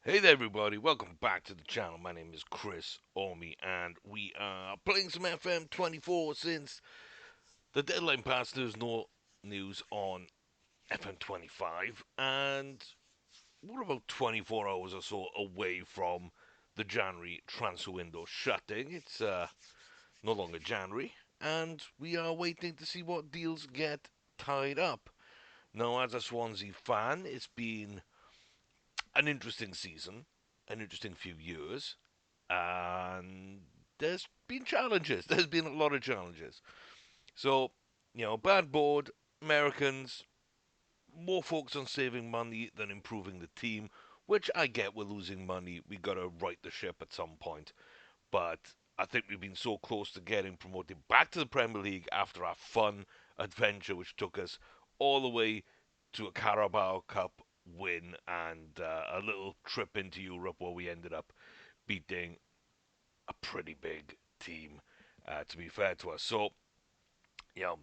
Hey there, everybody. Welcome back to the channel. My name is Chris Orme, and we are playing some FM24 since the deadline passed. There's no news on FM25, and we're about 24 hours or so away from the January transfer window shutting. It's no longer January, and we are waiting to see what deals get tied up. Now, as a Swansea fan, it's been an interesting season, an interesting few years, and there's been challenges. There's been a lot of challenges. So, bad board, Americans, more focused on saving money than improving the team, which I get we're losing money. We got to right the ship at some point. But I think we've been so close to getting promoted back to the Premier League after our fun adventure, which took us all the way to a Carabao Cup win and a little trip into Europe where we ended up beating a pretty big team, to be fair to us. So, you know,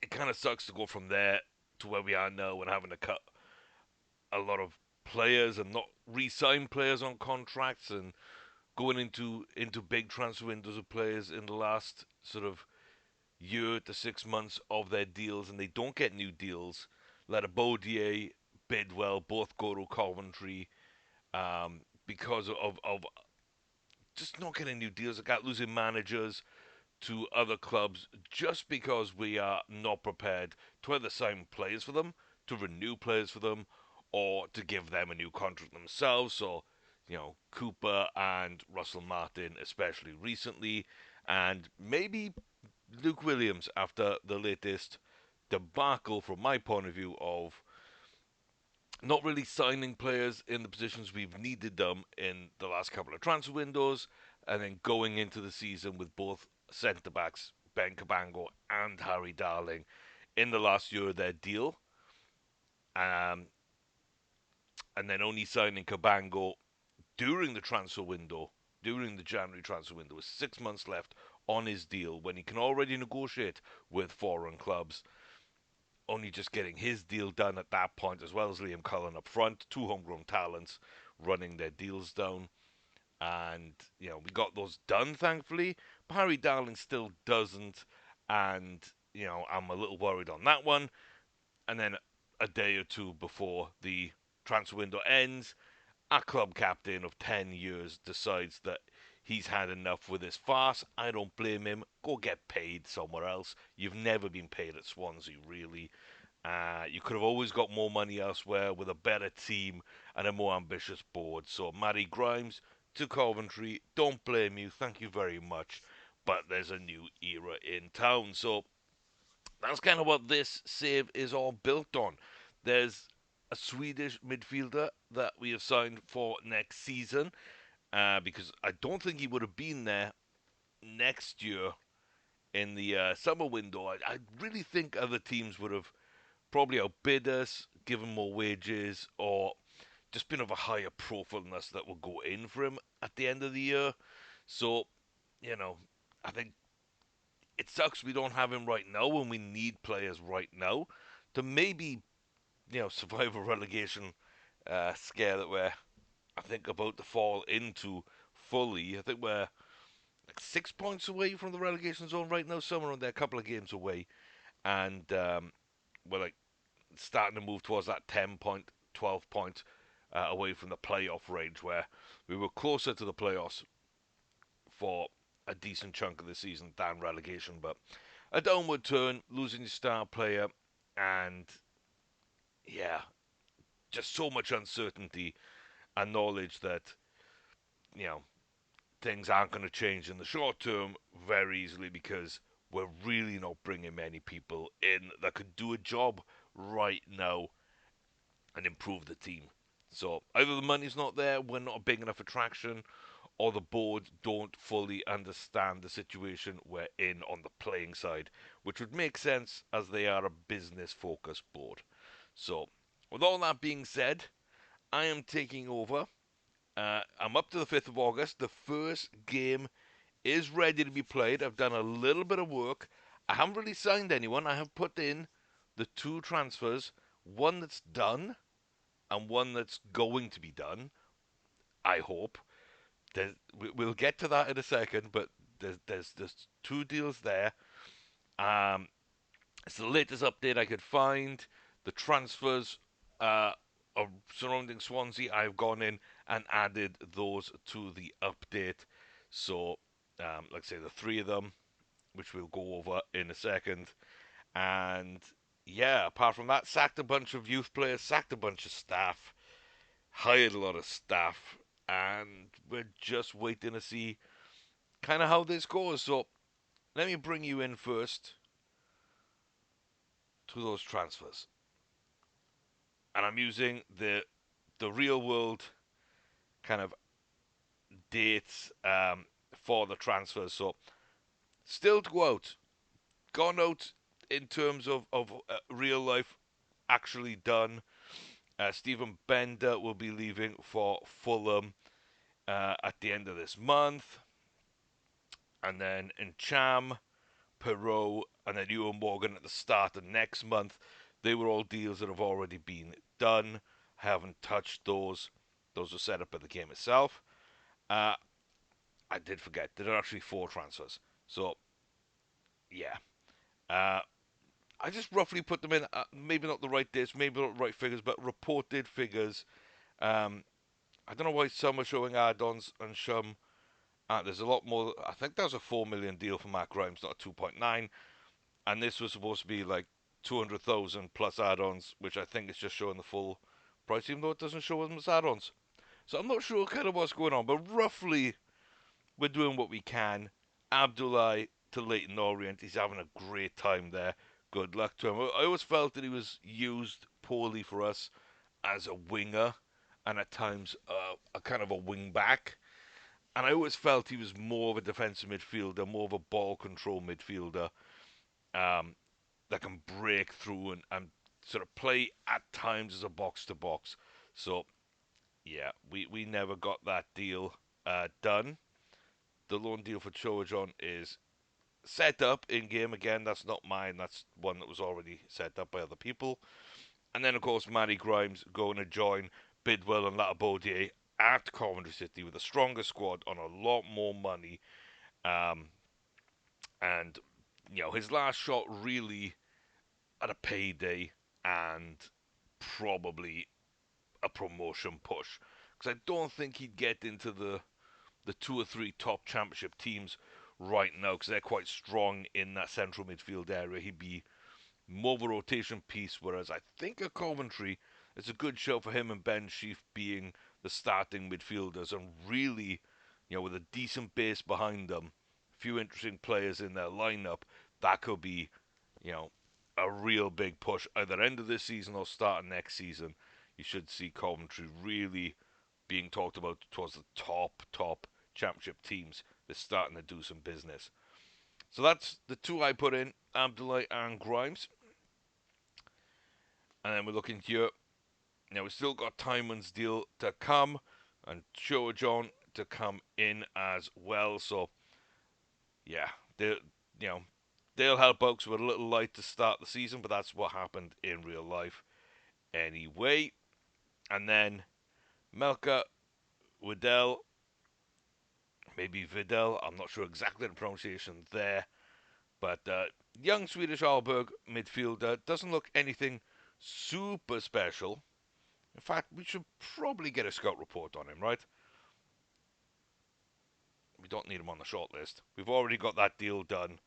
it kind of sucks to go from there to where we are now and having to cut a lot of players and not re-sign players on contracts and going into big transfer windows of players in the last sort of year to 6 months of their deals, and they don't get new deals. Let a Baudier, Bidwell both go to Coventry because of just not getting new deals. I got losing managers to other clubs just because we are not prepared to either sign players for them, to renew players for them, or to give them a new contract themselves. So, Cooper and Russell Martin, especially recently, and maybe Luke Williams after the latest debacle, from my point of view, of not really signing players in the positions we've needed them in the last couple of transfer windows, and then going into the season with both centre backs, Ben Cabango and Harry Darling, in the last year of their deal, um, and then only signing Cabango during the transfer window, during the January transfer window, with 6 months left on his deal when he can already negotiate with foreign clubs. Only just getting his deal done at that point, as well as Liam Cullen up front, two homegrown talents running their deals down. And, we got those done, thankfully. But Harry Darling still doesn't. And, I'm a little worried on that one. And then a day or two before the transfer window ends, our club captain of 10 years decides that he's had enough with this farce. I don't blame him. Go get paid somewhere else. You've never been paid at Swansea, really. You could have always got more money elsewhere with a better team and a more ambitious board. So, Matty Grimes to Coventry, don't blame you. Thank you very much. But there's a new era in town. So, that's kind of what this save is all built on. There's a Swedish midfielder that we have signed for next season because I don't think he would have been there next year in the summer window. I really think other teams would have probably outbid us, given more wages, or just been of a higher profile than us that will go in for him at the end of the year. So, you know, I think it sucks we don't have him right now when we need players right now to maybe, survive a relegation scare that we're, I think, about to fall into fully. I think we're like 6 points away from the relegation zone right now, somewhere around there, a couple of games away. And we're like starting to move towards that 10 point, 12 point away from the playoff range where we were closer to the playoffs for a decent chunk of the season than relegation. But a downward turn, losing your star player, and yeah, just so much uncertainty and knowledge that, you know, things aren't going to change in the short term very easily because we're really not bringing many people in that could do a job right now and improve the team. So either the money's not there, we're not a big enough attraction, or the board don't fully understand the situation we're in on the playing side, which would make sense as they are a business focused board. So, with all that being said, I am taking over. I'm up to the 5th of August. The first game is ready to be played. I've done a little bit of work. I haven't really signed anyone. I have put in the two transfers, one that's done and one that's going to be done. I hope. We'll get to that in a second, but there's two deals there. Um, it's the latest update I could find. The transfers uh, surrounding Swansea, I've gone in and added those to the update. So, like I say, the three of them, which we'll go over in a second. And yeah, apart from that, sacked a bunch of youth players, sacked a bunch of staff, hired a lot of staff, and we're just waiting to see kind of how this goes. So let me bring you in first to those transfers, and I'm using the real world kind of dates for the transfers. So still to go out, gone out in terms of real life, actually done. Stephen Bender will be leaving for Fulham at the end of this month, and then in Cham, Perot, and then Ewan Morgan at the start of next month. They were all deals that have already been done. Haven't touched those. Those were set up at the game itself. Uh, I did forget. There are actually four transfers. So, yeah. Uh, I just roughly put them in, maybe not the right dates, maybe not the right figures, but reported figures. Um, I don't know why some are showing add-ons and some there's a lot more. I think that was a 4 million deal for Matt Grimes, not a 2.9. And this was supposed to be like 200,000 plus add-ons, which I think is just showing the full price, even though it doesn't show them as add-ons. So I'm not sure kind of what's going on, but roughly we're doing what we can. Abdullah to Leighton Orient, he's having a great time there. Good luck to him. I always felt that he was used poorly for us as a winger and at times a kind of a wing back. And I always felt he was more of a defensive midfielder, more of a ball control midfielder. Um, that can break through and sort of play at times as a box to box. So yeah, we never got that deal done. The loan deal for Chojon is set up in game again. That's not mine. That's one that was already set up by other people. And then of course Matty Grimes going to join Bidwell and Latabodier at Coventry City with a stronger squad on a lot more money. Um, and his last shot really at a payday and probably a promotion push because I don't think he'd get into the two or three top championship teams right now because they're quite strong in that central midfield area. He'd be more of a rotation piece, whereas I think at Coventry it's a good show for him and Ben Sheaf being the starting midfielders and really, with a decent base behind them, a few interesting players in their lineup, that could be, you know, a real big push either end of this season or start of next season. You should see Coventry really being talked about towards the top championship teams. They're starting to do some business. So that's the two I put in, Abdullah and Grimes. And then we're looking here. Now we've still got Timon's deal to come and Showa John to come in as well. So yeah, they you know they'll help out 'cause we're a little light to start the season, but that's what happened in real life anyway. And then Melka Widell, maybe Vidal, I'm not sure exactly the pronunciation there, but young Swedish Alberg midfielder doesn't look anything super special. In fact, we should probably get a scout report on him, right? We don't need him on the short list. We've already got that deal done.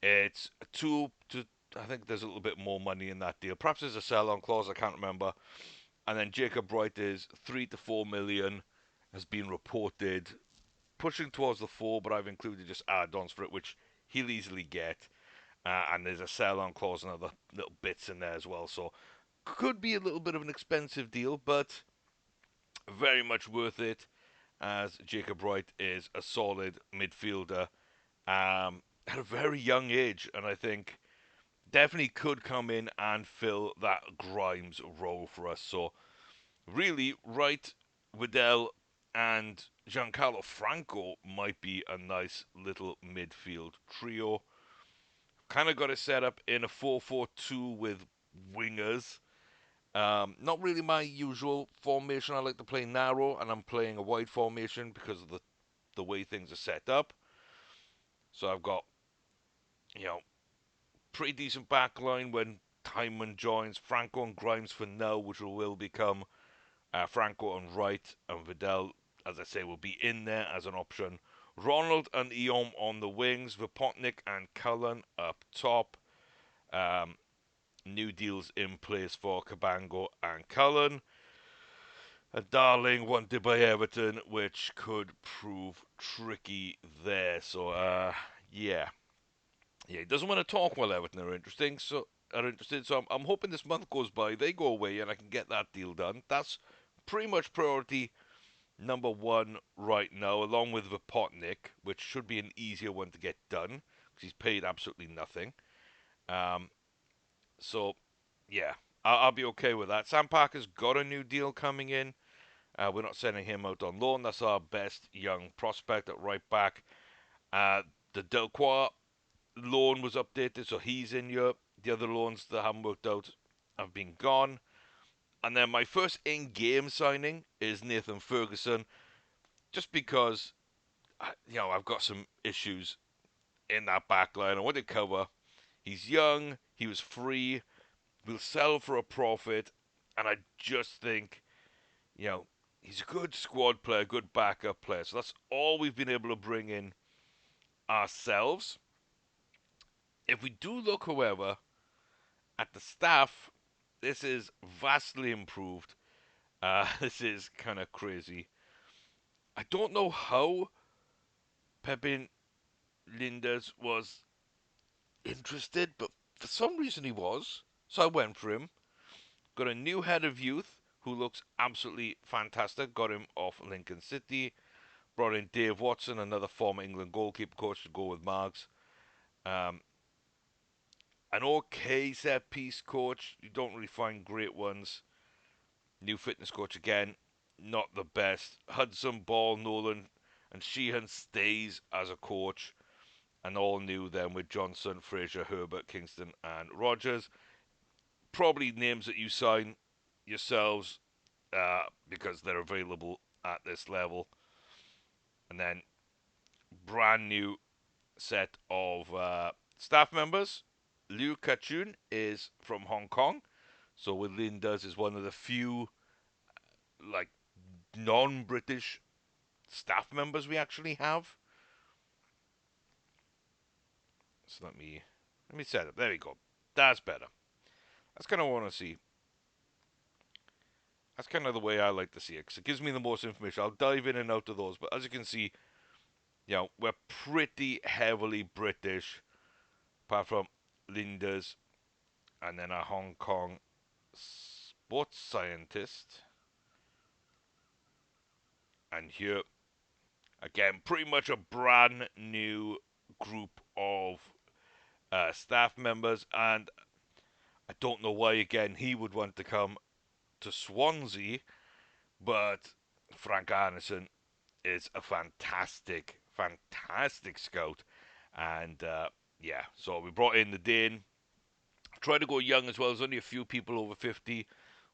It's two to. I think there's a little bit more money in that deal. Perhaps there's a sell-on clause. I can't remember. And then Jacob Wright is 3 to 4 million. Has been reported pushing towards the 4, but I've included just add-ons for it, which he'll easily get. And there's a sell-on clause and other little bits in there as well. So could be a little bit of an expensive deal, but very much worth it. As Jacob Wright is a solid midfielder at a very young age, and I think definitely could come in and fill that Grimes role for us. So really, Wright, Waddell, and Giancarlo Franco might be a nice little midfield trio. Kind of got it set up in a 4-4-2 with wingers. Not really my usual formation. I like to play narrow, and I'm playing a wide formation because of the way things are set up. So I've got, you know, pretty decent back line when Hyman joins. Franco and Grimes for now, which will become Franco on right, and Vidal, as I say, will be in there as an option. Ronald and Eom on the wings. Vipotnik and Cullen up top. Um, New deals in place for Cabango and Cullen. A Darling wanted by Everton, which could prove tricky there. So, yeah. Yeah, he doesn't want to talk while Everton are interesting. So are interested. So I'm hoping this month goes by, they go away, and I can get that deal done. That's pretty much priority number one right now, along with Vipotnik, which should be an easier one to get done because he's paid absolutely nothing. Um, so yeah, I'll be okay with that. Sam Parker's got a new deal coming in. We're not sending him out on loan. That's our best young prospect at right back. The Delquois loan was updated, so he's in Europe. The other loans that haven't worked out have been gone. And then my first in-game signing is Nathan Ferguson, just because I've got some issues in that back line. I want to cover. He's young. He was free. Will sell for a profit, and I just think you know he's a good squad player, good backup player. So that's all we've been able to bring in ourselves. If we do look, however, at the staff, this is vastly improved. This is kind of crazy. I don't know how Pepin Linders was interested, but for some reason he was. So I went for him. Got a new head of youth who looks absolutely fantastic. Got him off Lincoln City. Brought in Dave Watson, another former England goalkeeper coach, to go with Marks. Um, an okay set piece coach. You don't really find great ones. New fitness coach again, not the best. Hudson, Ball, Nolan, and Sheehan stays as a coach. And all new then with Johnson, Fraser, Herbert, Kingston, and Rogers. Probably names that you sign yourselves because they're available at this level. And then brand new set of staff members. Liu Kachun is from Hong Kong. So what Lin does is one of the few like non-British staff members we actually have. So let me set it. There we go. That's better. That's kind of what I want to see. That's kind of the way I like to see it because it gives me the most information. I'll dive in and out of those, but as you can see, we're pretty heavily British, apart from Linda's and then a Hong Kong sports scientist. And here, again, pretty much a brand new group of staff members. And I don't know why, again, he would want to come to Swansea, but Frank Arneson is a fantastic, fantastic scout. And yeah, so we brought in the Dane. Tried to go young as well. There's only a few people over 50.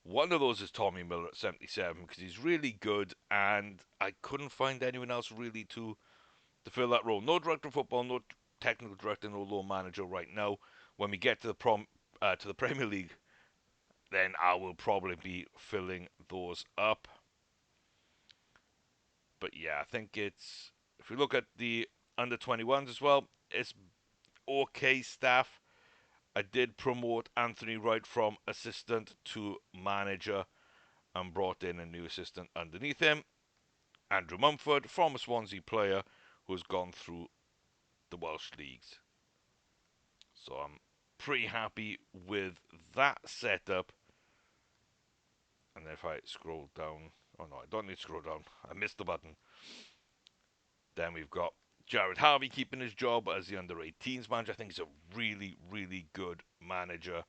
One of those is Tommy Miller at 77 because he's really good, and I couldn't find anyone else really to fill that role. No director of football, no technical director, no loan manager right now. When we get to the Premier League, then I will probably be filling those up. But yeah, I think it's if we look at the under 21s as well, it's okay staff. I did promote Anthony Wright from assistant to manager and brought in a new assistant underneath him, Andrew Mumford, from a Swansea player who's gone through the Welsh leagues. So I'm pretty happy with that setup. And then if I scroll down, oh no, I don't need to scroll down. I missed the button. Then we've got Jared Harvey keeping his job as the under 18s manager. I think he's a really, really good manager.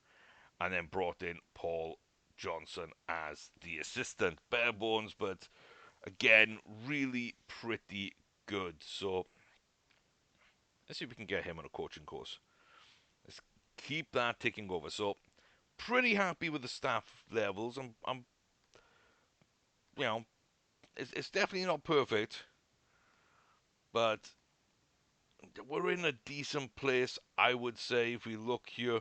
And then brought in Paul Johnson as the assistant. Bare bones, but again, really pretty good. So let's see if we can get him on a coaching course. Let's keep that ticking over. So pretty happy with the staff levels. I'm you know, it's definitely not perfect, but we're in a decent place, I would say. If we look here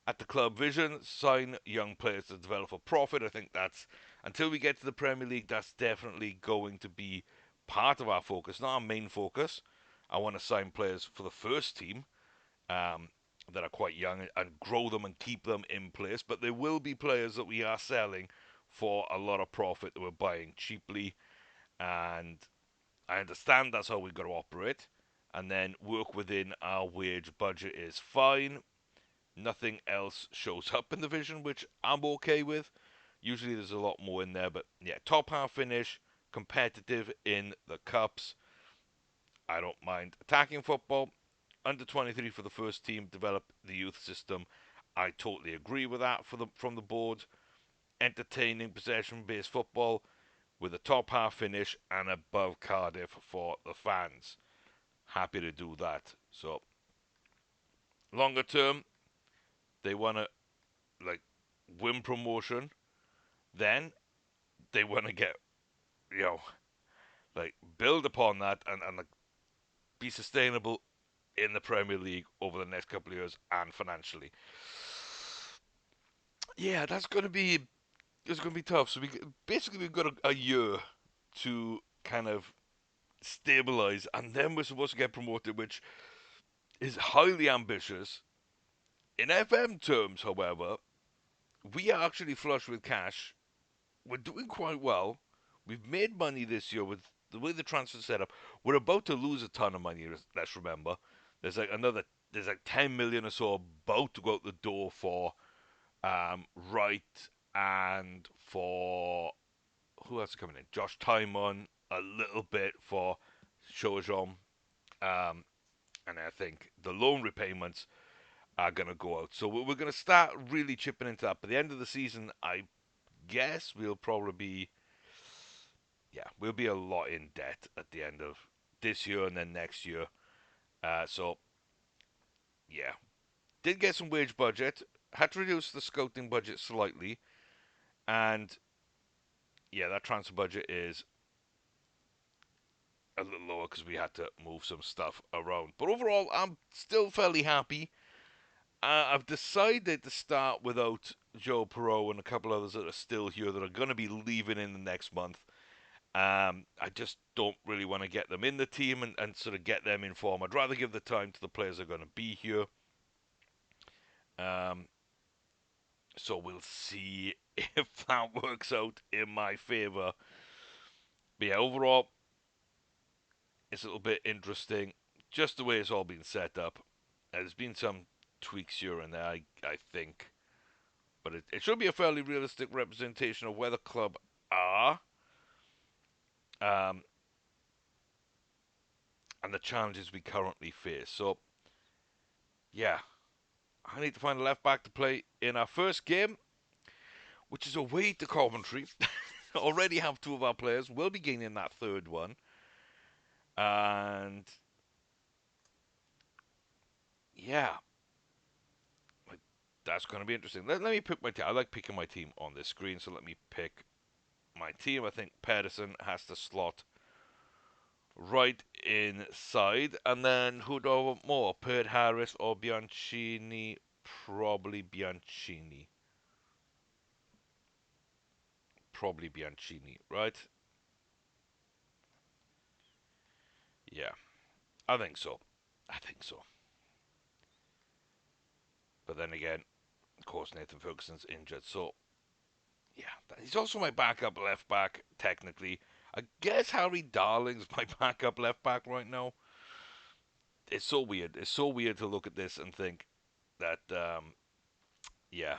at the club vision, sign young players to develop for profit. I think that's, until we get to the Premier League, that's definitely going to be part of our focus, not our main focus. I want to sign players for the first team, um, that are quite young, and grow them and keep them in place. But there will be players that we are selling for a lot of profit that we're buying cheaply, and I understand that's how we've got to operate. And then work within our wage budget is fine. Nothing else shows up in the vision, which I'm okay with. Usually there's a lot more in there, but yeah, top half finish, competitive in the cups. I don't mind. Attacking football, under 23 for the first team, develop the youth system. I totally agree with that from the board. Entertaining possession-based football with a top half finish and above Cardiff for the fans. Happy to do that. So longer term, they want to like win promotion. Then they want to get, you know, like build upon that, and like be sustainable in the Premier League over the next couple of years and financially. Yeah, it's going to be tough. So we've got a year to kind of stabilize, and then we're supposed to get promoted, which is highly ambitious. In FM terms, however, we are actually flush with cash. We're doing quite well. We've made money this year with the way the transfer set up. We're about to lose a ton of money. Let's remember, there's like 10 million or so about to go out the door for Wright, and for who else is coming in? Josh Tymon, a little bit for Shojan, and I think the loan repayments are going to go out. So we're going to start really chipping into that. By the end of the season, I guess we'll probably be, yeah, we'll be a lot in debt at the end of this year and then next year. So yeah, did get some wage budget. Had to reduce the scouting budget slightly, and yeah, that transfer budget is a little lower because we had to move some stuff around. But overall, I'm still fairly happy. I've decided to start without Joe Perot and a couple others that are still here that are going to be leaving in the next month. I just don't really want to get them in the team and sort of get them in form. I'd rather give the time to the players that are going to be here. Um, so we'll see if that works out in my favour. But yeah, overall, it's a little bit interesting, just the way it's all been set up. There's been some tweaks here and there, I think, but it should be a fairly realistic representation of where the club are, um, and the challenges we currently face. So, yeah, I need to find a left back to play in our first game, which is away to Coventry. Already have two of our players. We'll be gaining that third one, and yeah, like, that's going to be interesting. Let me pick my team. I like picking my team on this screen, so let me pick my team. I think Pedersen has to slot right inside, and then who do I want more? Pert Harris or Bianchini? Probably Bianchini. Probably Bianchini, right? Yeah, I think so. I think so. But then again, of course, Nathan Ferguson's injured, so yeah, he's also my backup left back. Technically, I guess Harry Darling's my backup left back right now. It's so weird. It's so weird to look at this and think that, yeah,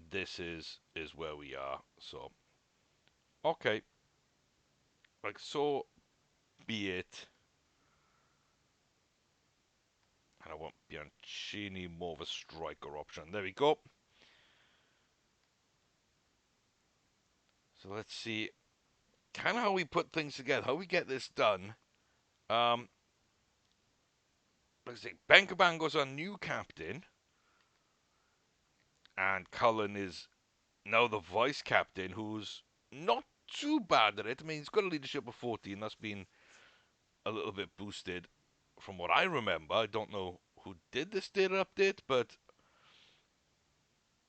this is where we are. So okay, like so be it. And I want Bianchini, more of a striker option. There we go. So let's see kind of how we put things together, how we get this done. Um, let's see. Benkaban goes our new captain. And Cullen is now the vice captain, who's not too bad at it. I mean, he's got a leadership of 14. That's been a little bit boosted from what I remember. I don't know who did this data update, but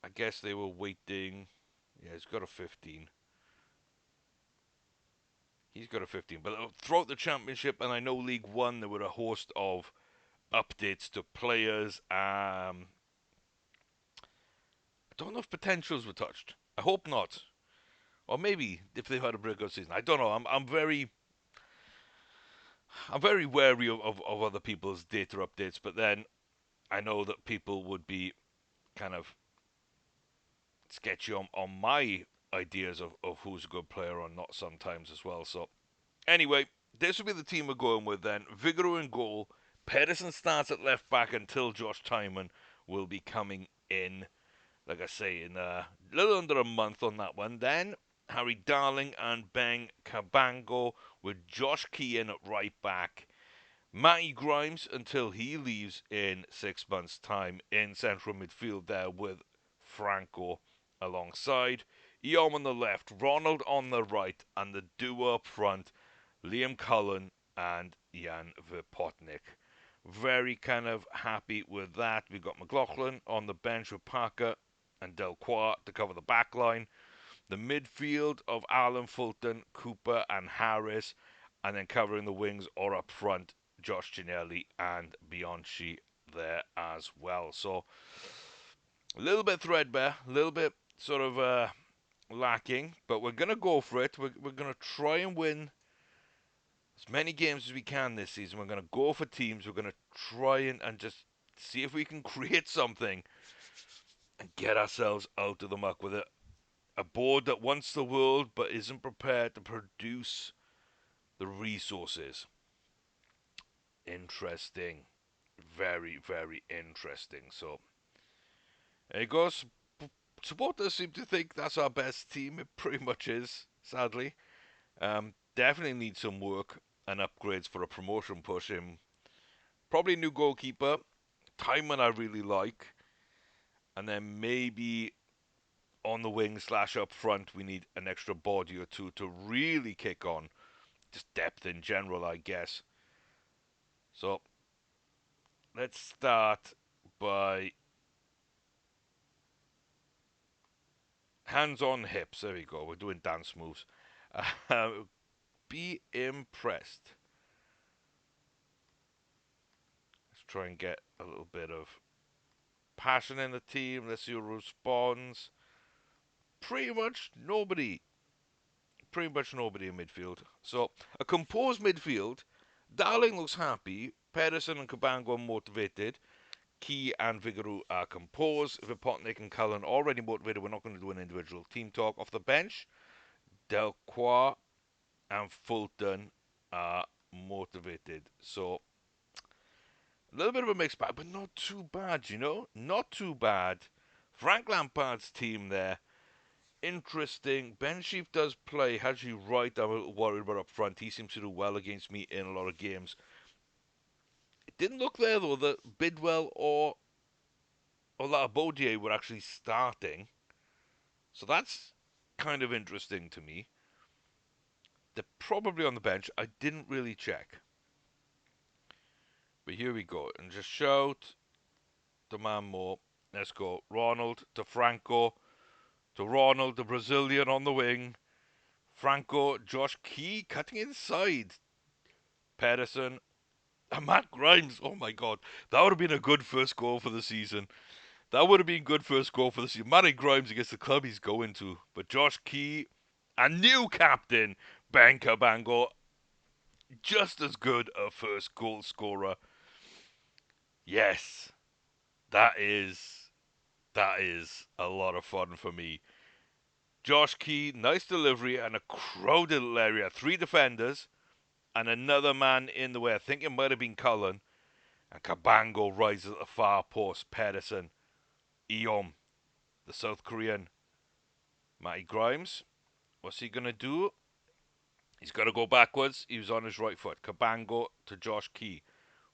I guess they were waiting. Yeah, he's got a 15. He's got a 15. But throughout the championship, and I know League One, there were a host of updates to players. I don't know if potentials were touched. I hope not. Or maybe if they've had a breakout season. I don't know. I'm very wary of other people's data updates, but then I know that people would be kind of sketchy on my ideas of who's a good player or not sometimes as well. So anyway, this will be the team we're going with then. Vigouroux in goal. Pedersen starts at left back until Josh Timon will be coming in. Like I say, in a little under a month on that one. Then Harry Darling and Ben Cabango with Josh Keane at right back. Matty Grimes until he leaves in 6 months' time in central midfield there with Franco alongside. Eom on the left, Ronald on the right, and the duo up front, Liam Cullen and Jan Vipotnik. Very kind of happy with that. We've got McLaughlin on the bench with Parker and Delcroix to cover the back line. The midfield of Alan Fulton, Cooper, and Harris, and then covering the wings or up front, Josh Ginelli and Bianchi there as well. So a little bit threadbare, a little bit sort of lacking, but we're going to go for it. We're going to try and win as many games as we can this season. We're going to go for teams. We're going to try and just see if we can create something and get ourselves out of the muck with it. A board that wants the world but isn't prepared to produce the resources. Interesting. Very, very interesting. So, there you go. Supporters seem to think that's our best team. It pretty much is, sadly. Definitely need some work and upgrades for a promotion push. Probably new goalkeeper. Timon I really like. And then maybe on the wing / up front, we need an extra body or two to really kick on. Just depth in general, I guess. So let's start by hands on hips. There we go. We're doing dance moves. Uh, be impressed. Let's try and get a little bit of passion in the team. Let's see who responds. Pretty much nobody. Pretty much nobody in midfield. So a composed midfield. Darling looks happy. Pedersen and Cabango are motivated. Key and Vigouroux are composed. Vipotnik and Cullen already motivated. We're not going to do an individual team talk. Off the bench, Delcroix and Fulton are motivated. So a little bit of a mixed bag, but not too bad, you know? Not too bad. Frank Lampard's team there. Interesting. Ben Sheep does play. Has you right? I'm a little worried about up front. He seems to do well against me in a lot of games. It didn't look there, though, that Bidwell or Bodier were actually starting. So that's kind of interesting to me. They're probably on the bench. I didn't really check. But here we go. And just shout. Demand more. Let's go. Ronald to Franco. To Ronald, the Brazilian on the wing. Franco, Josh Key cutting inside. Pedersen. And Matt Grimes. Oh my god. That would have been a good first goal for the season. That would have been good first goal for the season. Matty Grimes against the club he's going to. But Josh Key and new captain Ben Cabango, just as good a first goal scorer. Yes, that is a lot of fun for me. Josh Key, nice delivery and a crowded little area. 3 defenders and another man in the way. I think it might have been Cullen. And Cabango rises at the far post. Pedersen, Eom, the South Korean. Matty Grimes, what's he going to do? He's got to go backwards. He was on his right foot. Cabango to Josh Key.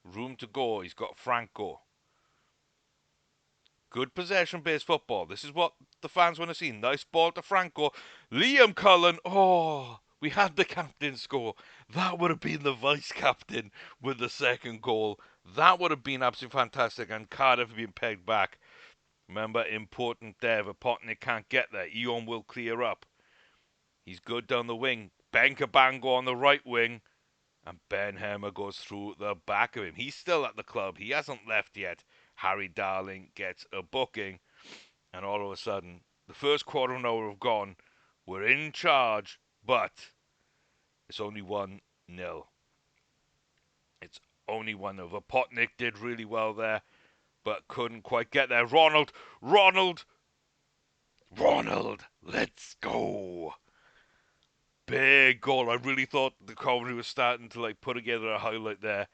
Room to go. He's got Franco. Good possession-based football. This is what the fans want to see. Nice ball to Franco. Liam Cullen. Oh, we had the captain score. That would have been the vice-captain with the second goal. That would have been absolutely fantastic. And Cardiff being pegged back. Remember, important there. If Potnik can't get there, Eon will clear up. He's good down the wing. Bango on the right wing. And Ben Hemmer goes through the back of him. He's still at the club. He hasn't left yet. Harry Darling gets a booking. And all of a sudden, the first quarter of an hour have gone. We're in charge, but it's only 1-0. It's only 1-0. Potnik did really well there, but couldn't quite get there. Ronald, let's go. Big goal. I really thought the Coventry was starting to put together a highlight there.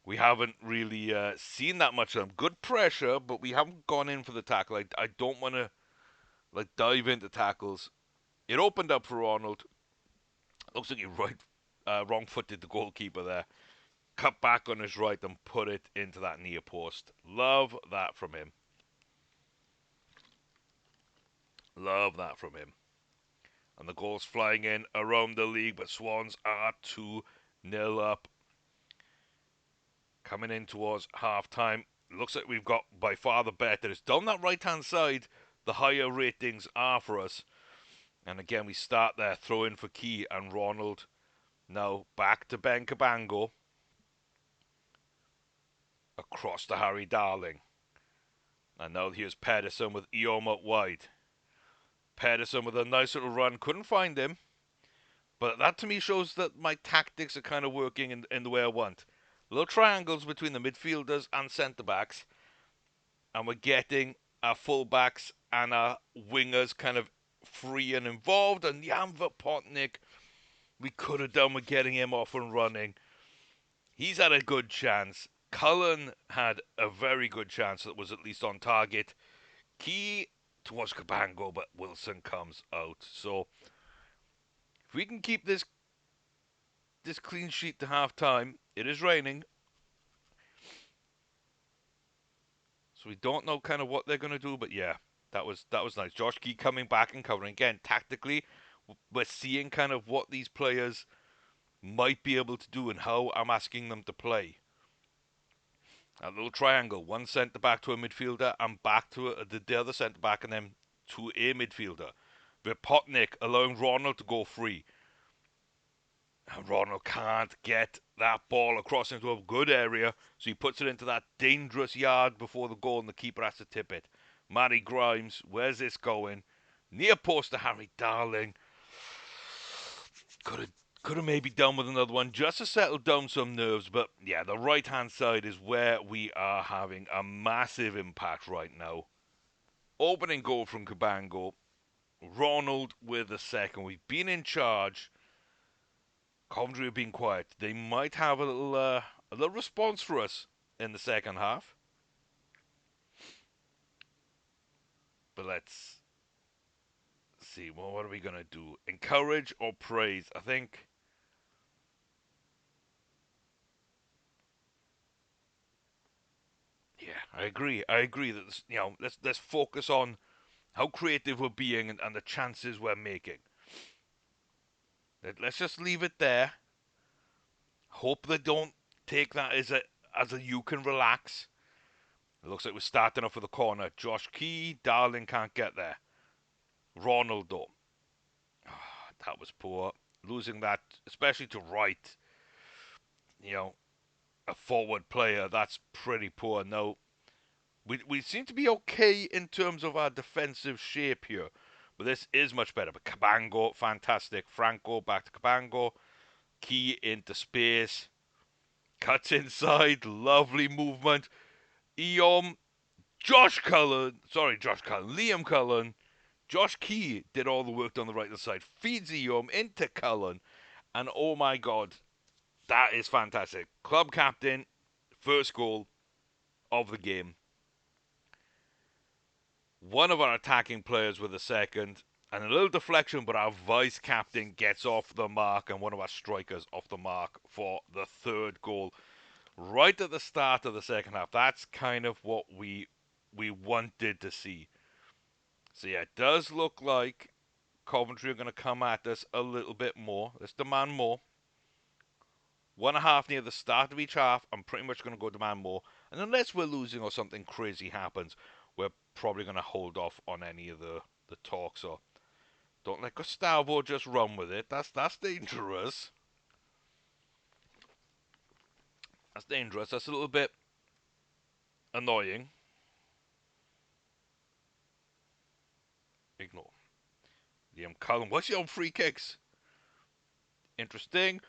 We haven't really seen that much of them. Good pressure, but we haven't gone in for the tackle. I don't want to dive into tackles. It opened up for Ronald. Looks like he wrong-footed the goalkeeper there. Cut back on his right and put it into that near post. Love that from him. Love that from him. And the goal's flying in around the league, but Swans are 2-0 up. Coming in towards half-time. Looks like we've got by far the better. It's down that right-hand side, the higher ratings are for us. And again, we start there, throw in for Key and Ronald. Now back to Ben Cabango. Across to Harry Darling. And now here's Pedersen with Eom out wide. Pedersen with a nice little run. Couldn't find him. But that to me shows that my tactics are kind of working in the way I want. Little triangles between the midfielders and centre-backs. And we're getting our full-backs and our wingers kind of free and involved. And Janver Potnik, we could have done with getting him off and running. He's had a good chance. Cullen had a very good chance that was at least on target. Key towards Cabango, but Wilson comes out. So if we can keep this clean sheet to half-time, it is raining. So we don't know kind of what they're going to do, but yeah, that was nice. Josh Key coming back and covering. Again, tactically, we're seeing kind of what these players might be able to do and how I'm asking them to play. A little triangle, one centre-back to a midfielder and back to the other centre-back and then to a midfielder. With Potnik allowing Ronald to go free. And Ronald can't get that ball across into a good area, so he puts it into that dangerous yard before the goal and the keeper has to tip it. Matty Grimes, where's this going? Near post to Harry Darling. Could have maybe done with another one just to settle down some nerves. But yeah, the right-hand side is where we are having a massive impact right now. Opening goal from Cabango. Ronald with the second. We've been in charge. Coventry have been quiet. They might have a little response for us in the second half. But let's see. Well, what are we going to do? Encourage or praise? I think... Yeah, I agree. I agree that let's focus on how creative we're being and the chances we're making. Let's just leave it there. Hope they don't take that as a you can relax. It looks like we're starting off with a corner. Josh Key, Darling can't get there. Ronaldo. Oh, that was poor. Losing that, especially to Wright. A forward player, that's pretty poor. No, we seem to be okay in terms of our defensive shape here. But this is much better. But Cabango, fantastic. Franco back to Cabango. Key into space. Cuts inside. Lovely movement. Liam Cullen. Josh Key did all the work on the right side. Feeds Eom into Cullen. And oh my God, that is fantastic. Club captain, first goal of the game. One of our attacking players with a second. And a little deflection, but our vice captain gets off the mark. And one of our strikers off the mark for the third goal. Right at the start of the second half. That's kind of what we we wanted to see. So yeah, it does look like Coventry are going to come at us a little bit more. Let's demand more. 1.5 near the start of each half. I'm pretty much going to go demand more. And unless we're losing or something crazy happens, we're probably going to hold off on any of the talk. So don't let Gustavo just run with it. That's dangerous. That's dangerous. That's a little bit annoying. Ignore. Liam Cullen. What's he on free kicks? Interesting.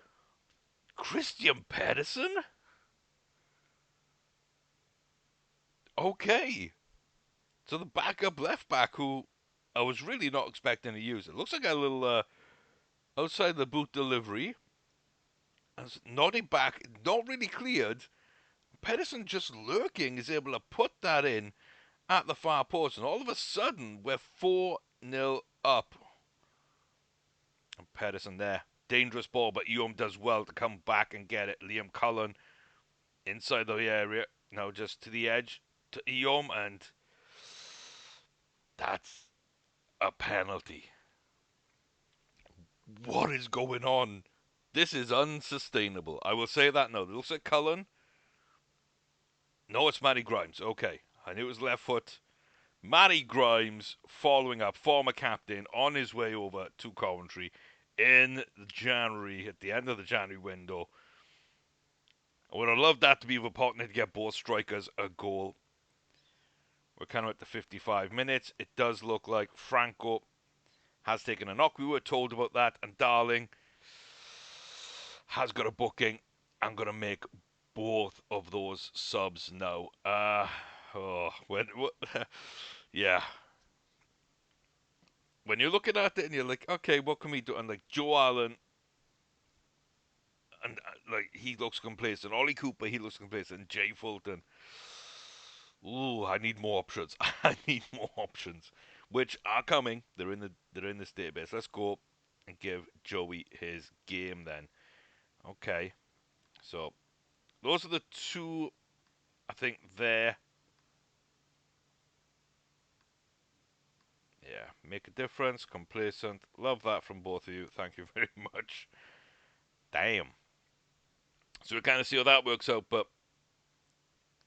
Christian Pedersen? Okay. So the backup left back who I was really not expecting to use. It looks like a little outside the boot delivery. As nodding back, not really cleared. Pedersen just lurking is able to put that in at the far post. And all of a sudden, we're 4-0 up. And Pedersen there. Dangerous ball, but Eom does well to come back and get it. Liam Cullen inside the area. Now just to the edge to Eom, and that's a penalty. What is going on? This is unsustainable. I will say that now. It looks like Cullen. No, it's Matty Grimes. Okay. I knew it was left foot. Matty Grimes following up, former captain, on his way over to Coventry in January, at the end of the January window. I would have loved that to be the partner to get both strikers a goal. We're kind of at the 55 minutes. It does look like Franco has taken a knock. We were told about that. And Darling has got a booking. I'm going to make both of those subs now. Yeah. When you're looking at it and you're like, okay, what can we do? And like Joe Allen, and like he looks complacent. Ollie Cooper, he looks complacent. And Jay Fulton. Ooh, I need more options. I need more options, which are coming. They're in this database. Let's go and give Joey his game then. Okay, so those are the two. I think there. Yeah, make a difference. Complacent. Love that from both of you. Thank you very much. Damn. So we kind of see how that works out, but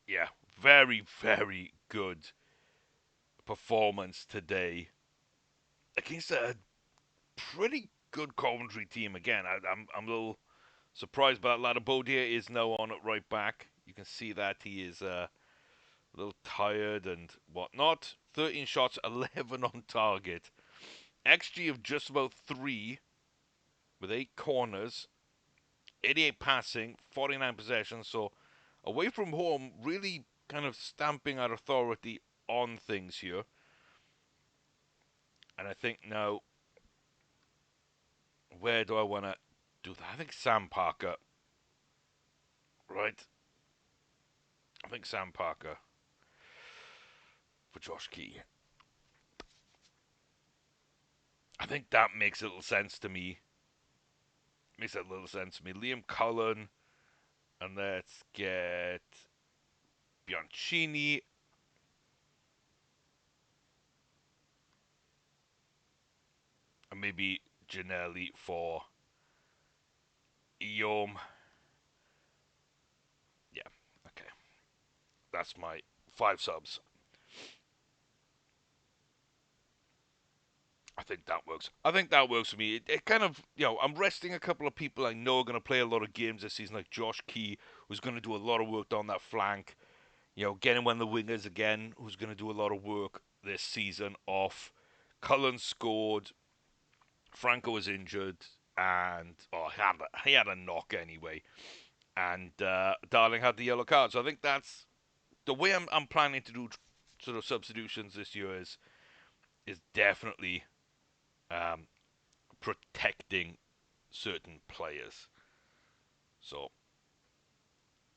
yeah, very very good performance today against a pretty good Coventry team. Again, I'm a little surprised by that. Ladabodia is now on at right back. You can see that he is a little tired and whatnot. 13 shots, 11 on target. XG of just about 3 with 8 corners. 88 passing, 49 possessions. So away from home, really kind of stamping our authority on things here. And I think now, where do I want to do that? I think Sam Parker. Right? I think Sam Parker for Josh Key. I think that makes a little sense to me. Makes a little sense to me. Liam Cullen. And let's get Bianchini. And maybe Janelli for Eom. Yeah, okay. That's my 5 subs. I think that works. I think that works for me. It kind of, I'm resting a couple of people I know are going to play a lot of games this season, like Josh Key, who's going to do a lot of work down that flank. Getting one of the wingers again, who's going to do a lot of work this season off. Cullen scored. Franco was injured. And, he had a knock anyway. And Darling had the yellow card. So I think that's the way I'm planning to do sort of substitutions this year is definitely protecting certain players. So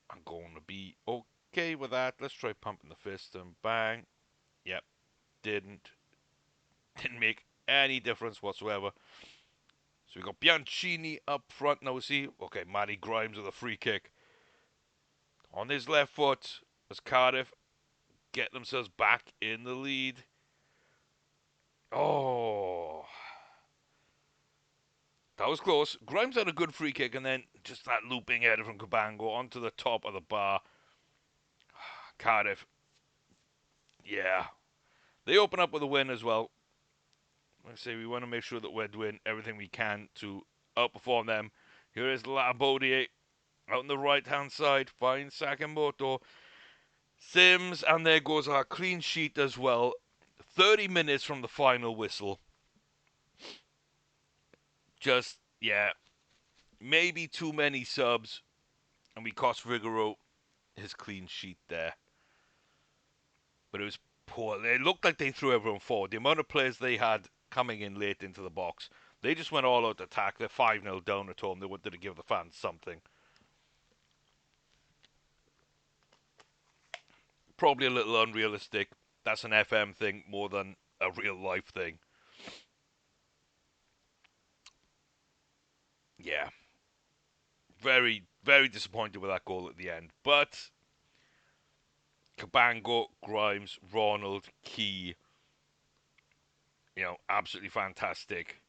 I'm going to be okay with that. Let's try pumping the fist and bang. Yep, didn't make any difference whatsoever. So we got Bianchini up front. Now we see, okay, Matty Grimes with a free kick. On his left foot as Cardiff get themselves back in the lead. Oh, that was close. Grimes had a good free kick, and then just that looping header from Cabango onto the top of the bar. Cardiff, yeah. They open up with a win as well. Like I say, we want to make sure that we're doing everything we can to outperform them. Here is Labodie out on the right-hand side. Finds Sakamoto. Sims, and there goes our clean sheet as well. 30 minutes from the final whistle. Just, yeah, maybe too many subs, and we cost Figueroa his clean sheet there. But it was poor. It looked like they threw everyone forward. The amount of players they had coming in late into the box, they just went all out to attack. They're 5-0 down at home. They wanted to give the fans something. Probably a little unrealistic. That's an FM thing more than a real life thing. Yeah. Very, very disappointed with that goal at the end. But Cabango, Grimes, Ronald, Key, absolutely fantastic.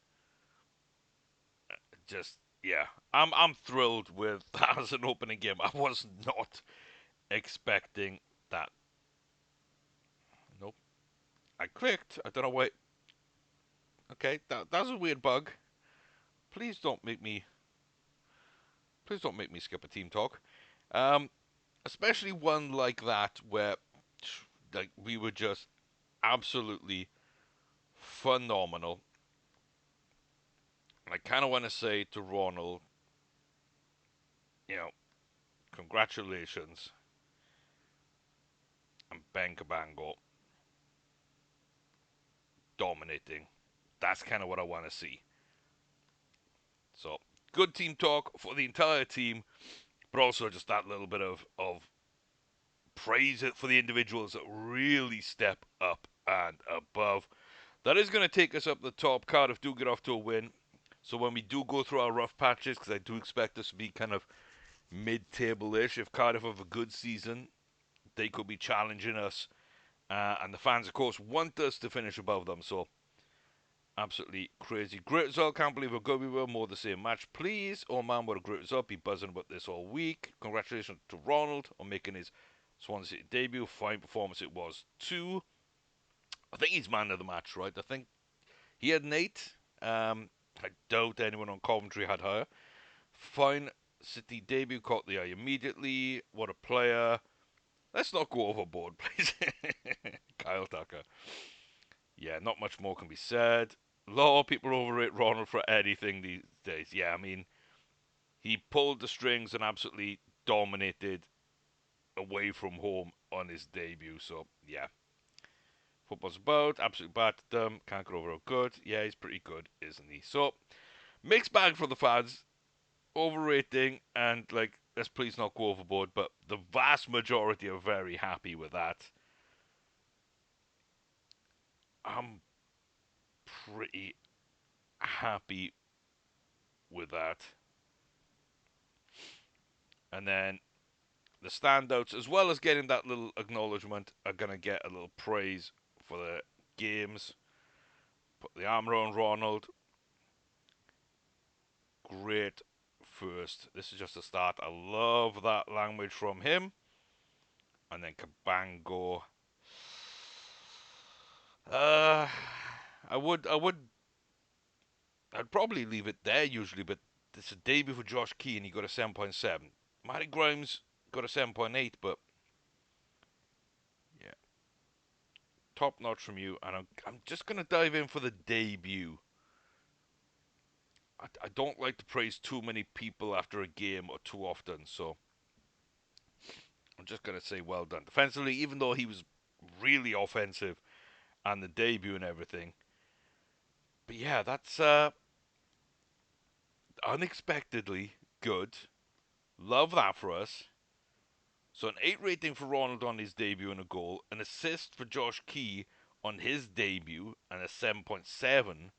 Just, yeah. I'm thrilled with that as an opening game. I was not expecting that. Nope. I clicked. I don't know why. Okay, that's a weird bug. Please don't make me. Please don't make me skip a team talk. Um, Especially one like that where, like, we were just absolutely phenomenal. And I kind of want to say to Ronald, you know, congratulations, and Ben Cabango dominating. That's kind of what I want to see. So, good team talk for the entire team, but also just that little bit of praise it for the individuals that really step up and above. That is going to take us up the top. Cardiff do get off to a win. So when we do go through our rough patches, because I do expect us to be kind of mid-table-ish, if Cardiff have a good season, they could be challenging us. And the fans, of course, want us to finish above them. So absolutely crazy. Great result. Can't believe how good we were. More the same match, please. Oh man, what a great result. Be buzzing about this all week. Congratulations to Ronald on making his Swansea City debut. Fine performance it was too. I think he's man of the match, right? I think he had an 8. I doubt anyone on commentary had higher. Fine City debut, caught the eye immediately. What a player. Let's not go overboard, please. Kyle Tucker. Yeah, not much more can be said. A lot of people overrate Ronald for anything these days. Yeah, I mean, he pulled the strings and absolutely dominated away from home on his debut. So, yeah. Football's about. Absolutely bad to them. Can't get over how good. Yeah, he's pretty good, isn't he? So, mixed bag for the fans. Overrating and, like, let's please not go overboard. But the vast majority are very happy with that. I'm pretty happy with that. And then the standouts, as well as getting that little acknowledgement, are going to get a little praise for the games. Put the arm around Ronald. Great first. This is just a start. I love that language from him. And then Cabango. Uh, I'd probably leave it there usually, but it's a debut for Josh Key and he got a 7.7. Matty Grimes got a 7.8, but yeah, top notch from you. And I'm just gonna dive in for the debut. I don't like to praise too many people after a game or too often, so I'm just gonna say well done defensively, even though he was really offensive and the debut and everything. But yeah, that's unexpectedly good. Love that for us. So an 8 rating for Ronald on his debut and a goal, an assist for Josh Key on his debut and a 7.7.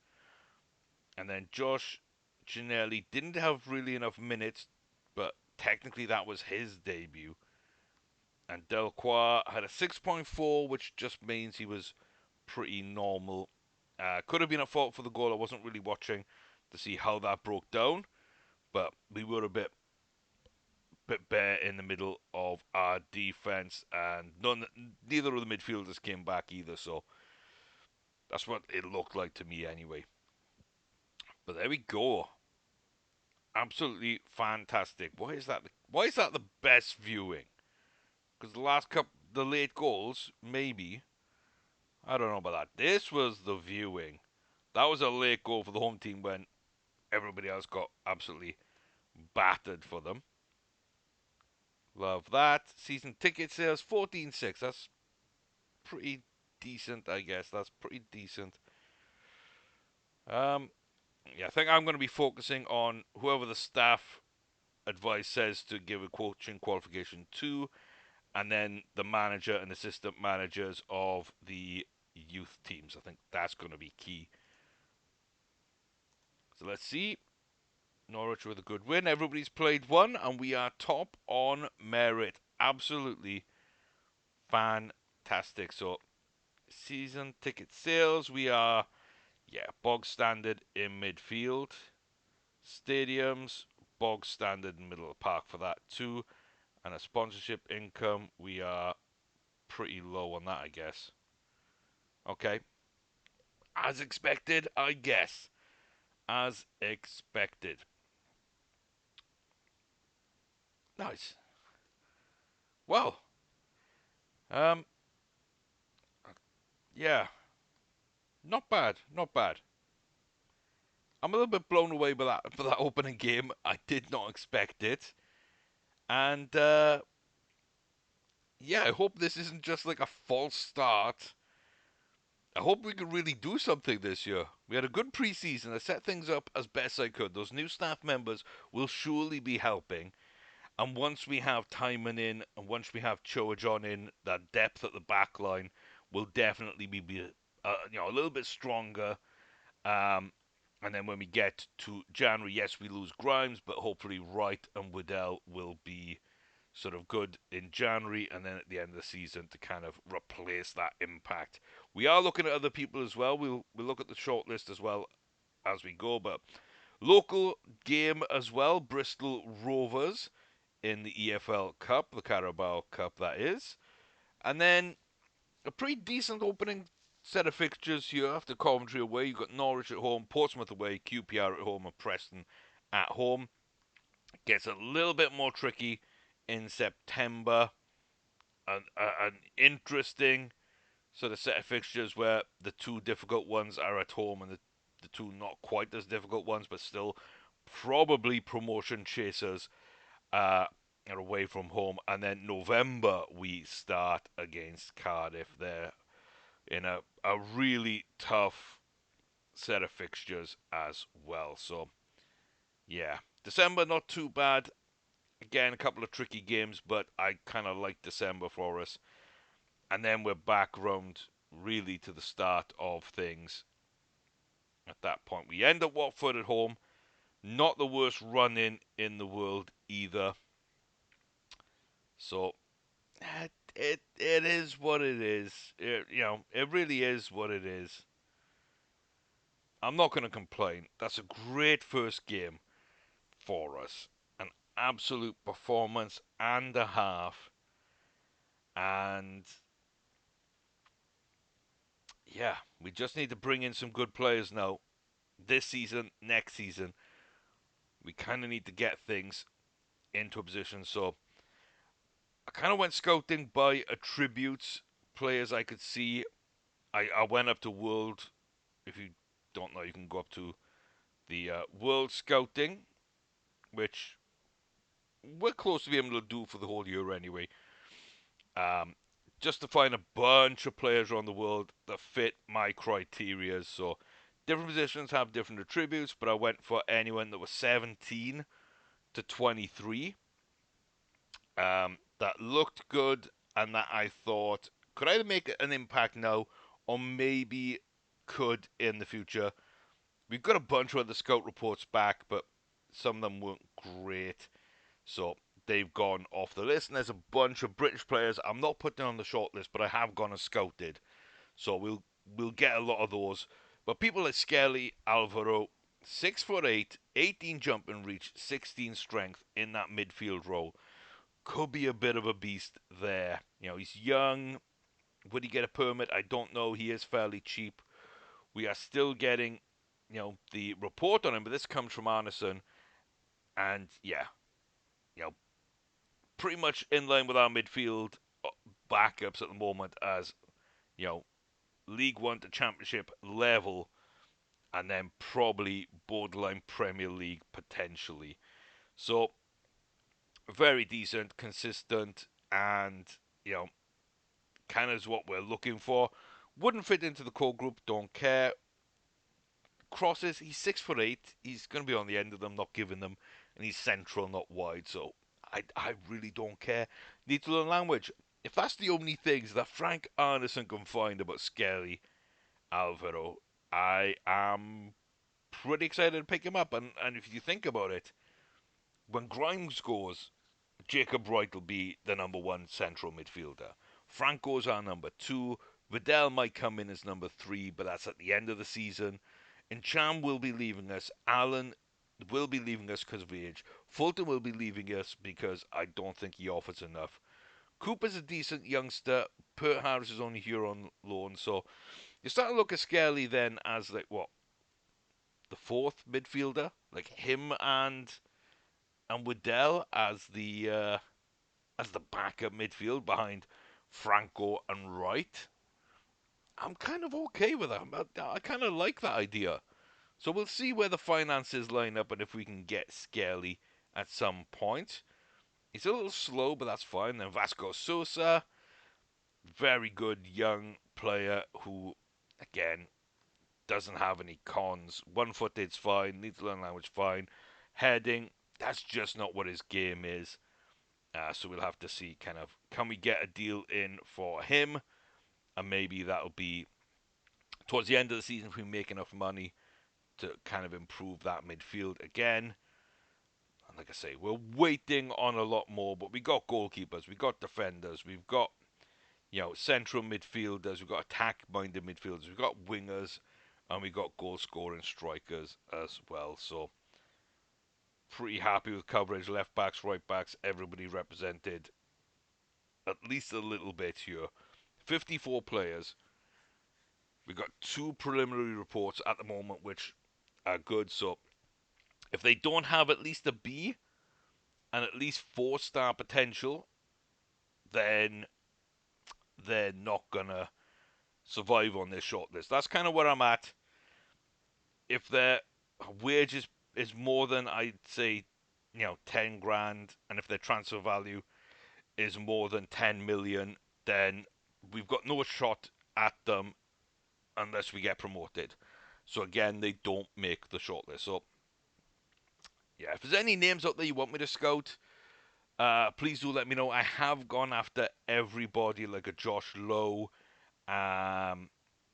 And then Josh Ginelli didn't have really enough minutes, but technically that was his debut. And Delacroix had a 6.4, which just means he was pretty normal. Could have been at fault for the goal. I wasn't really watching to see how that broke down, but we were a bit bare in the middle of our defense, and neither of the midfielders came back either. So that's what it looked like to me anyway. But there we go. Absolutely fantastic. Why is that? Why is that the best viewing? Because the last couple, the late goals, maybe. I don't know about that. This was the viewing. That was a late goal for the home team when everybody else got absolutely battered for them. Love that. Season ticket sales 14.6. That's pretty decent, I guess. That's pretty decent. Um, yeah, I think I'm going to be focusing on whoever the staff advice says to give a coaching qualification to, and then the manager and assistant managers of the youth teams. I think that's going to be key. So let's see. Norwich with a good win. Everybody's played one, and we are top on merit. Absolutely fantastic. So, season ticket sales, we are, yeah, bog standard in midfield. Stadiums, bog standard in middle of the park for that too. And a sponsorship income, we are pretty low on that, I guess. Okay. As expected, I guess. As expected. Nice. Well, um, yeah, not bad, not bad. I'm a little bit blown away by that for that opening game. I did not expect it, and yeah, I hope this isn't just like a false start. I hope we can really do something this year. We had a good preseason. I set things up as best I could. Those new staff members will surely be helping. And once we have Timon in, and once we have Choajon in, that depth at the back line will definitely be a little bit stronger. Um, and then when we get to January, yes, we lose Grimes, but hopefully Wright and Waddell will be sort of good in January, and then at the end of the season to kind of replace that impact. We are looking at other people as well. We'll look at the shortlist as well as we go, but local game as well, Bristol Rovers in the EFL Cup, the Carabao Cup that is. And then a pretty decent opening set of fixtures here after Coventry away. You've got Norwich at home, Portsmouth away, QPR at home, and Preston at home. Gets a little bit more tricky in September. An interesting sort of set of fixtures where the two difficult ones are at home and the two not quite as difficult ones, but still probably promotion chasers are away from home. And then November we start against Cardiff there in a really tough set of fixtures as well. So yeah, December not too bad. Again, a couple of tricky games, but I kind of like December for us. And then we're back round really to the start of things. At that point, we end at Watford at home. Not the worst run in the world either. So it is what it is. It really is what it is. I'm not going to complain. That's a great first game for us. An absolute performance and a half. And yeah, we just need to bring in some good players now. This season, next season, we kind of need to get things into a position. So I kind of went scouting by attributes, players I could see. I went up to World. If you don't know, you can go up to the World Scouting, which we're close to being able to do for the whole year anyway. Um, just to find a bunch of players around the world that fit my criteria. So different positions have different attributes, but I went for anyone that was 17 to 23 that looked good and that I thought could either make an impact now or maybe could in the future. We've got a bunch of the scout reports back, but some of them weren't great. So they've gone off the list. And there's a bunch of British players I'm not putting on the short list, but I have gone and scouted. So we'll get a lot of those. But people like Skelly, Alvaro, 6'8", 18 jump and reach, 16 strength in that midfield role. Could be a bit of a beast there. He's young. Would he get a permit? I don't know. He is fairly cheap. We are still getting, the report on him, but this comes from Arneson. And yeah, you know, pretty much in line with our midfield backups at the moment as, you know, League One to Championship level, and then probably borderline Premier League potentially. So very decent, consistent, and kind of is what we're looking for. Wouldn't fit into the core group, don't care. Crosses, he's 6'8". He's going to be on the end of them, not giving them, and he's central, not wide. So I really don't care. Need to learn language. If that's the only things that Frank Arneson can find about Skelly Alvaro, I am pretty excited to pick him up. And if you think about it, when Grimes goes, Jacob Wright will be the number one central midfielder. Franco's our number two. Vidal might come in as number three, but that's at the end of the season. And Cham will be leaving us. Allen will be leaving us because of age. Fulton will be leaving us because I don't think he offers enough. Cooper's a decent youngster. Pert Harris is only here on loan, so you start to look at Skelly then as like what, the fourth midfielder, like him and Waddell as the backup midfield behind Franco and Wright. I'm kind of okay with that. I kind of like that idea. So we'll see where the finances line up and if we can get Skelly at some point. He's a little slow, but that's fine. Then Vasco Sosa, very good young player who, again, doesn't have any cons. One-footed's fine, needs to learn language fine. Heading, that's just not what his game is. So we'll have to see kind of, can we get a deal in for him? And maybe that'll be towards the end of the season if we make enough money to kind of improve that midfield again. And like I say, we're waiting on a lot more, but we got goalkeepers, we got defenders, we've got central midfielders, we've got attack-minded midfielders, we've got wingers, and we've got goal-scoring strikers as well. So pretty happy with coverage, left backs, right backs, everybody represented at least a little bit here. 54 players. We've got 2 preliminary reports at the moment, which are good. So if they don't have at least a B and at least 4-star potential, then they're not gonna survive on this shortlist. That's kind of where I'm at. If their wage is more than, I'd say, 10 grand, and if their transfer value is more than 10 million, then we've got no shot at them unless we get promoted. So again, they don't make the shortlist. So yeah, if there's any names out there you want me to scout, please do let me know. I have gone after everybody, like a Josh Lowe,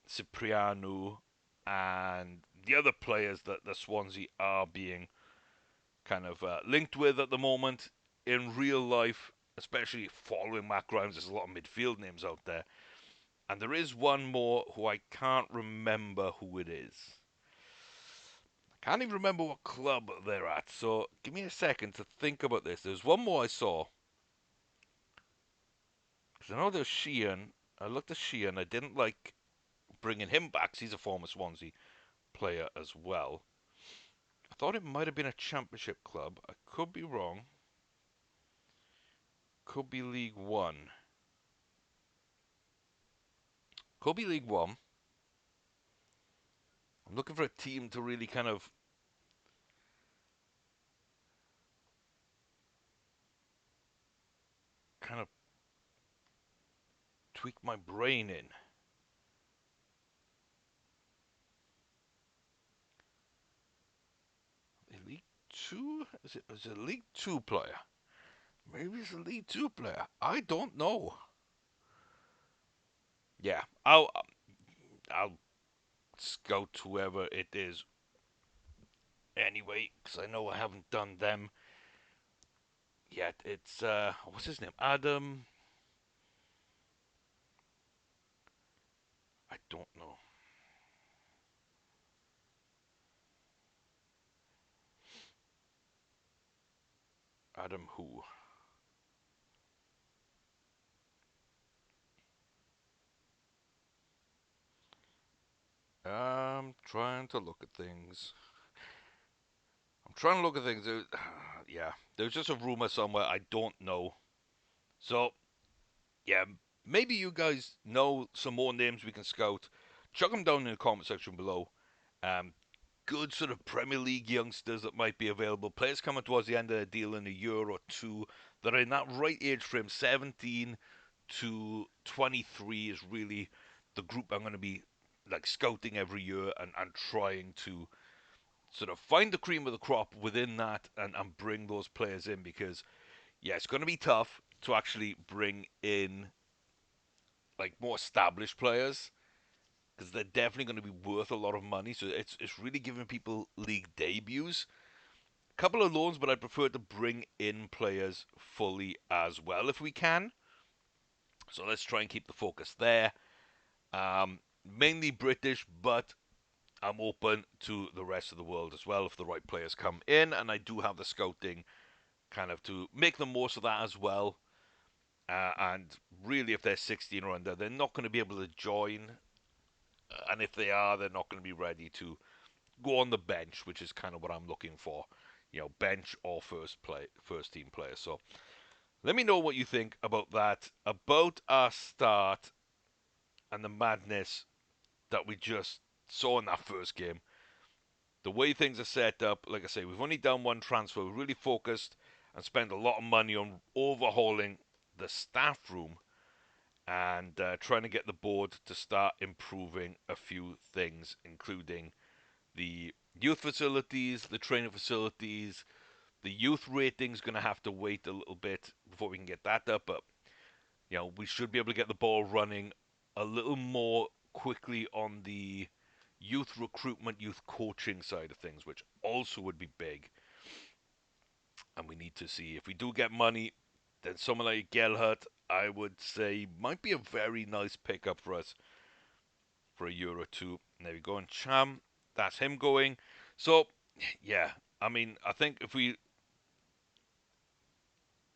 Cipriano, and the other players that the Swansea are being kind of linked with at the moment. In real life, especially following Matt Grimes, there's a lot of midfield names out there. And there is one more who I can't remember who it is. I can't even remember what club they're at. So give me a second to think about this. There's one more I saw. Because I know there's Sheehan. I looked at Sheehan. I didn't like bringing him back. He's a former Swansea player as well. I thought it might have been a championship club. I could be wrong. Could be League One. Could be League One. I'm looking for a team to really kind of tweak my brain in. League Two? Is it a League Two player? Maybe it's a League Two player. I don't know. Yeah, I'll scout whoever it is anyway, because I know I haven't done them. Yeah, it's what's his name? Adam. I don't know. Adam who? Trying to look at things. I'm trying to look at things. Yeah, there's just a rumor somewhere. I don't know. So yeah, maybe you guys know some more names we can scout. Chuck them down in the comment section below. Um, Good sort of Premier League youngsters that might be available. Players coming towards the end of the deal in a year or two that are in that right age frame, 17 to 23 is really the group I'm going to be like scouting every year and trying to sort of find the cream of the crop within that and bring those players in because yeah, it's going to be tough to actually bring in like more established players because they're definitely going to be worth a lot of money. So it's really giving people league debuts. A couple of loans, but I prefer to bring in players fully as well if we can. So let's try and keep the focus there. Mainly British, but I'm open to the rest of the world as well if the right players come in, and I do have the scouting kind of to make the most of that as well. And really, if they're 16 or under, they're not going to be able to join, and if they are, they're not going to be ready to go on the bench, which is kind of what I'm looking for. You know, bench or first team player. So let me know what you think about that, about our start and the madness that we just saw in that first game. The way things are set up, like I say, we've only done one transfer. We really focused and spent a lot of money on overhauling the staff room and trying to get the board to start improving a few things, including the youth facilities, the training facilities. The youth rating's going to have to wait a little bit before we can get that up, but you know we should be able to get the ball running a little more quickly on the youth recruitment, youth coaching side of things, which also would be big. And we need to see if we do get money, then someone like Gelhart, I would say, might be a very nice pickup for us for a year or two. There we go. And Cham, that's him going. So, yeah, I mean, I think if we,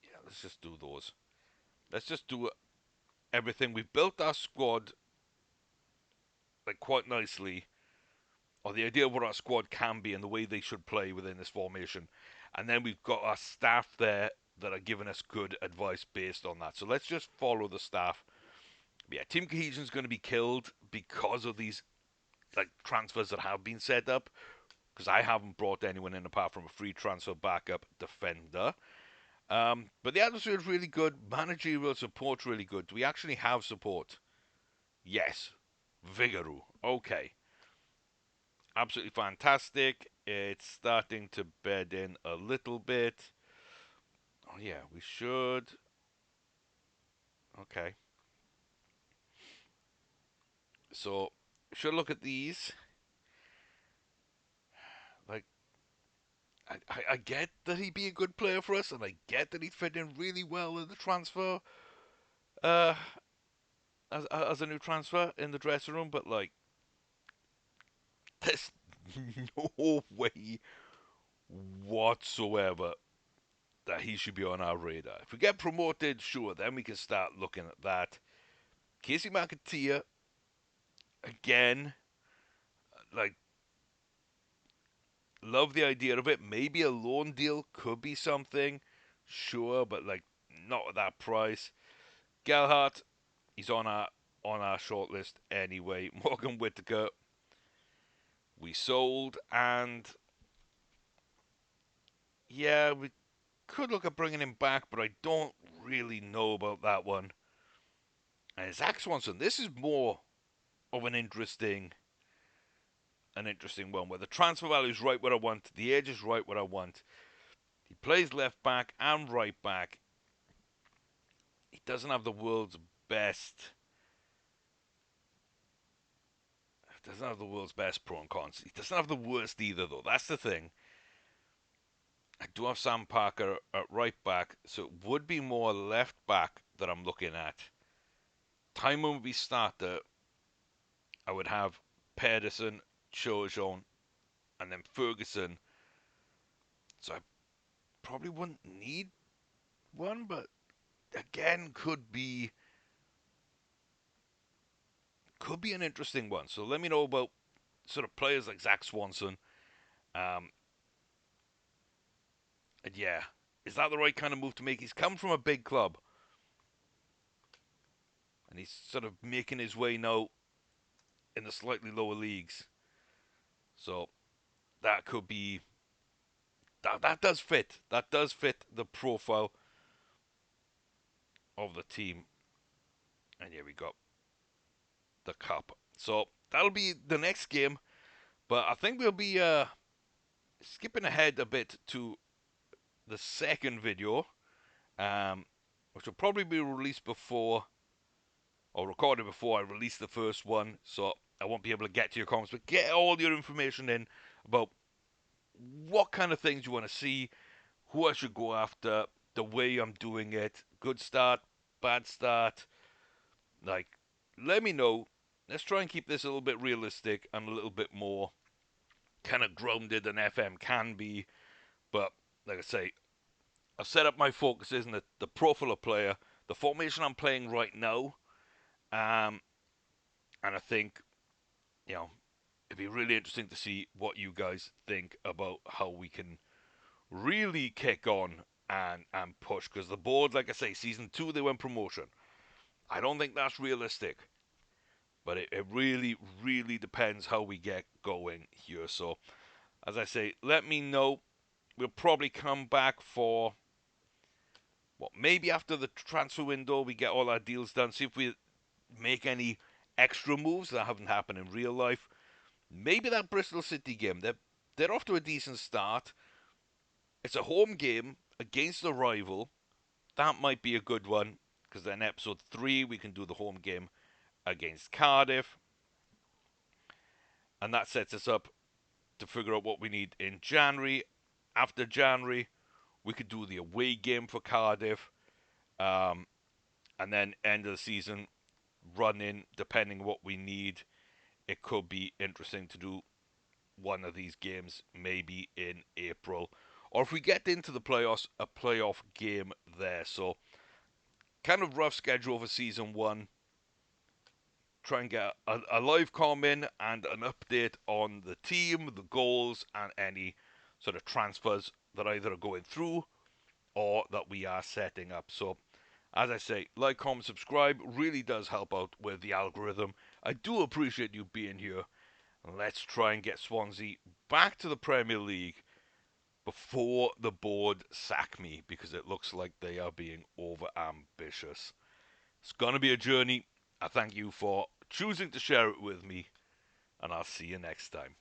yeah, let's just do those. Let's just do everything. We've built our squad like quite nicely, or the idea of what our squad can be and the way they should play within this formation. And then we've got our staff there that are giving us good advice based on that. So let's just follow the staff. Yeah, team cohesion is going to be killed because of these like transfers that have been set up. Because I haven't brought anyone in apart from a free transfer backup defender. But the atmosphere is really good. Managerial support really good. Do we actually have support? Yes. Vigaru. Okay. Absolutely fantastic. It's starting to bed in a little bit. Oh yeah, we should. Okay. So should look at these. Like I get that he'd be a good player for us, and I get that he'd fit in really well in the transfer, uh, as a new transfer in the dressing room. But like, there's no way whatsoever that he should be on our radar. If we get promoted, sure, then we can start looking at that. Casey McAteer, again, like, love the idea of it. Maybe a loan deal could be something, sure, but like, not at that price. Gelhart, he's on our short list anyway. Morgan Whittaker, we sold, and yeah, we could look at bringing him back, but I don't really know about that one. And Zach Swanson, this is more of an interesting one where the transfer value is right where I want, the age is right where I want. He plays left back and right back. He doesn't have the world's best. Doesn't have the world's best pro and cons. He doesn't have the worst either, though. That's the thing. I do have Sam Parker at right back, so it would be more left back that I'm looking at. Timon would be starter. I would have Pedersen, Chojon, and then Ferguson. So I probably wouldn't need one, but again, could be an interesting one. So let me know about sort of players like Zach Swanson. Um, and yeah, is that the right kind of move to make? He's come from a big club, and he's sort of making his way now in the slightly lower leagues. So that could be that does fit. That does fit the profile of the team. And here we got the cup. So that'll be the next game. But I think we'll be skipping ahead a bit to the second video, um, which will probably be released before or recorded before I release the first one. So I won't be able to get to your comments, but get all your information in about what kind of things you want to see, who I should go after, the way I'm doing it, good start, bad start. Like, let me know. Let's try and keep this a little bit realistic and a little bit more kind of grounded than FM can be. But like I say, I've set up my focuses and the profile of player, the formation I'm playing right now, um, and I think it'd be really interesting to see what you guys think about how we can really kick on and push. Because the board, like I say, season 2 they went promotion. I don't think that's realistic, but it really, really depends how we get going here. So, as I say, let me know. We'll probably come back for maybe after the transfer window, we get all our deals done. See if we make any extra moves that haven't happened in real life. Maybe that Bristol City game. They're off to a decent start. It's a home game against a rival. That might be a good one because then episode 3 we can do the home game against Cardiff, and that sets us up to figure out what we need in January. After January, we could do the away game for Cardiff, um, and then end of the season run in depending what we need. It could be interesting to do one of these games maybe in April, or if we get into the playoffs, a playoff game there. So kind of rough schedule for season 1. Try and get a live comment and an update on the team, the goals, and any sort of transfers that either are going through or that we are setting up. So, as I say, like, comment, subscribe really does help out with the algorithm. I do appreciate you being here. Let's try and get Swansea back to the Premier League before the board sack me, because it looks like they are being over ambitious. It's going to be a journey. I thank you for choosing to share it with me, and I'll see you next time.